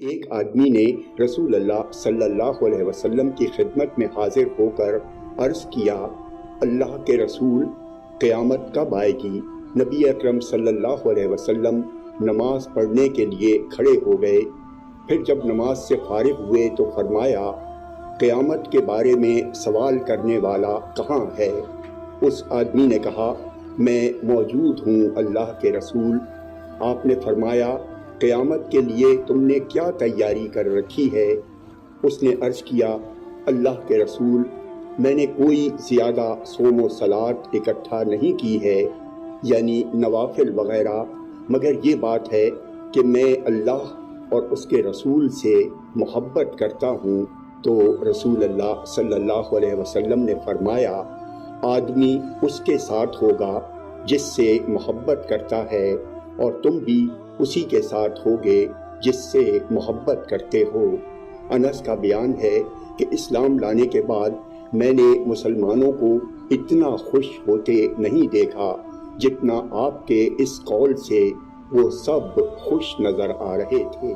ایک آدمی نے رسول اللہ صلی اللہ علیہ وسلم کی خدمت میں حاضر ہو کر عرض کیا، اللہ کے رسول، قیامت کب آئے گی؟ نبی اکرم صلی اللہ علیہ وسلم نماز پڑھنے کے لیے کھڑے ہو گئے۔ پھر جب نماز سے فارغ ہوئے تو فرمایا، قیامت کے بارے میں سوال کرنے والا کہاں ہے؟ اس آدمی نے کہا، میں موجود ہوں اللہ کے رسول۔ آپ نے فرمایا، قیامت کے لیے تم نے کیا تیاری کر رکھی ہے؟ اس نے عرض کیا، اللہ کے رسول، میں نے کوئی زیادہ صوم و صلات اکٹھا نہیں کی ہے، یعنی نوافل وغیرہ، مگر یہ بات ہے کہ میں اللہ اور اس کے رسول سے محبت کرتا ہوں۔ تو رسول اللہ صلی اللہ علیہ وسلم نے فرمایا، آدمی اس کے ساتھ ہوگا جس سے محبت کرتا ہے، اور تم بھی اسی کے ساتھ ہوگے جس سے محبت کرتے ہو۔ انس کا بیان ہے کہ اسلام لانے کے بعد میں نے مسلمانوں کو اتنا خوش ہوتے نہیں دیکھا جتنا آپ کے اس قول سے وہ سب خوش نظر آ رہے تھے۔